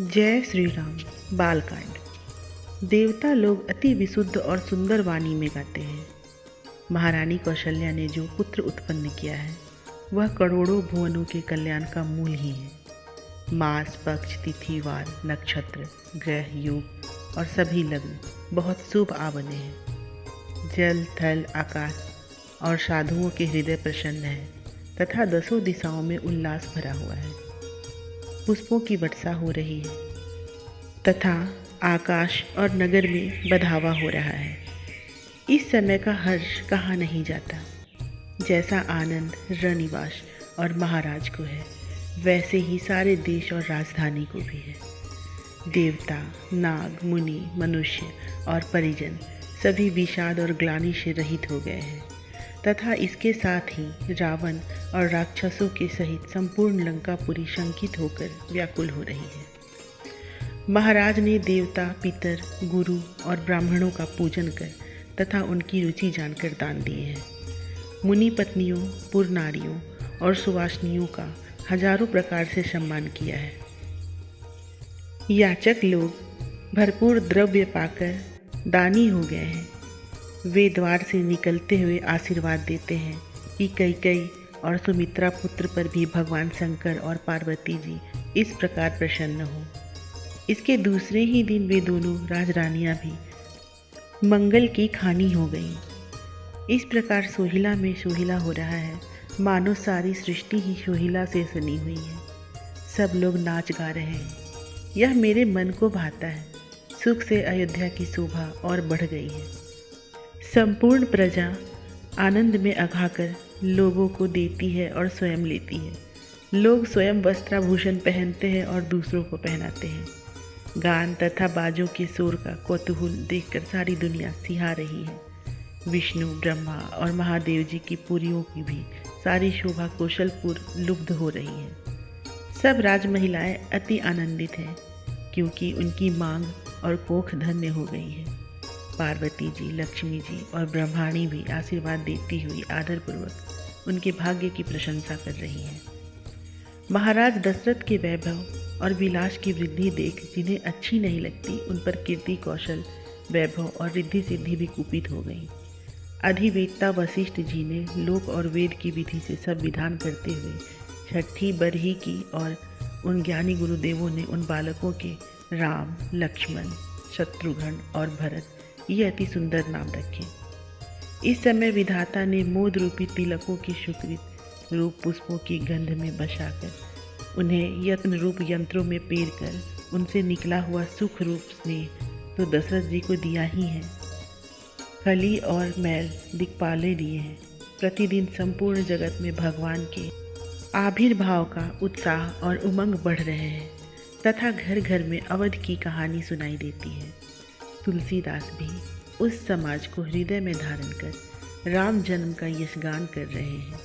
जय श्री राम। बालकांड। देवता लोग अति विशुद्ध और सुंदर वाणी में गाते हैं। महारानी कौशल्या ने जो पुत्र उत्पन्न किया है वह करोड़ों भुवनों के कल्याण का मूल ही है। मास, पक्ष, तिथि, वार, नक्षत्र, ग्रह, योग और सभी लग्न बहुत शुभ आ बने हैं। जल, थल, आकाश और साधुओं के हृदय प्रसन्न है तथा दसों दिशाओं में उल्लास भरा हुआ है। पुष्पों की वर्षा हो रही है तथा आकाश और नगर में बधावा हो रहा है। इस समय का हर्ष कहाँ नहीं जाता। जैसा आनंद रणनिवास और महाराज को है वैसे ही सारे देश और राजधानी को भी है। देवता, नाग, मुनि, मनुष्य और परिजन सभी विषाद और ग्लानि से रहित हो गए हैं तथा इसके साथ ही रावण और राक्षसों के सहित संपूर्ण लंकापुरी शंकित होकर व्याकुल हो रही है। महाराज ने देवता, पितर, गुरु और ब्राह्मणों का पूजन कर तथा उनकी रुचि जानकर दान दिए हैं। मुनि पत्नियों, पुर नारियों और सुवासनियों का हजारों प्रकार से सम्मान किया है। याचक लोग भरपूर द्रव्य पाकर दानी हो गए हैं। वे द्वार से निकलते हुए आशीर्वाद देते हैं कि कैकेयी और सुमित्रा पुत्र पर भी भगवान शंकर और पार्वती जी इस प्रकार प्रसन्न हो। इसके दूसरे ही दिन वे दोनों राजरानियां भी मंगल की खानी हो गईं। इस प्रकार सोहिला में सोहिला हो रहा है, मानो सारी सृष्टि ही सोहिला से सनी हुई है। सब लोग नाच गा रहे हैं। यह मेरे मन को भाता है। सुख से अयोध्या की शोभा और बढ़ गई है। संपूर्ण प्रजा आनंद में अघाकर लोगों को देती है और स्वयं लेती है। लोग स्वयं वस्त्राभूषण पहनते हैं और दूसरों को पहनाते हैं। गान तथा बाजों के शोर का कौतूहल देखकर सारी दुनिया सिहा रही है। विष्णु, ब्रह्मा और महादेव जी की पुरियों की भी सारी शोभा कौशलपुर लुब्ध हो रही है। सब राज महिलाएं अति आनंदित हैं क्योंकि उनकी मांग और कोख धन्य हो गई है। पार्वती जी, लक्ष्मी जी और ब्रह्माणी भी आशीर्वाद देती हुई आदरपूर्वक उनके भाग्य की प्रशंसा कर रही हैं। महाराज दशरथ के वैभव और विलास की वृद्धि देख जिन्हें अच्छी नहीं लगती उन पर कीर्ति, कौशल, वैभव और रिद्धि सिद्धि भी कुपित हो गई। अधिवेत्ता वशिष्ठ जी ने लोक और वेद की विधि से सब विधान करते हुए छठी बरही की और उन ज्ञानी गुरुदेवों ने उन बालकों के राम, लक्ष्मण, शत्रुघ्न और भरत ये अति सुंदर नाम रखे। इस समय विधाता ने मोद रूपी तिलकों की सुकृत रूप पुष्पों की गंध में बसाकर उन्हें यत्न रूप यंत्रों में पेर कर उनसे निकला हुआ सुख रूप स्नेह तो दशरथ जी को दिया ही है। कली और मैल दिक्पाले दिए हैं। प्रतिदिन संपूर्ण जगत में भगवान के आविर्भाव का उत्साह और उमंग बढ़ रहे हैं तथा घर घर में अवध की कहानी सुनाई देती है। तुलसीदास भी उस समाज को हृदय में धारण कर राम जन्म का यशगान कर रहे हैं।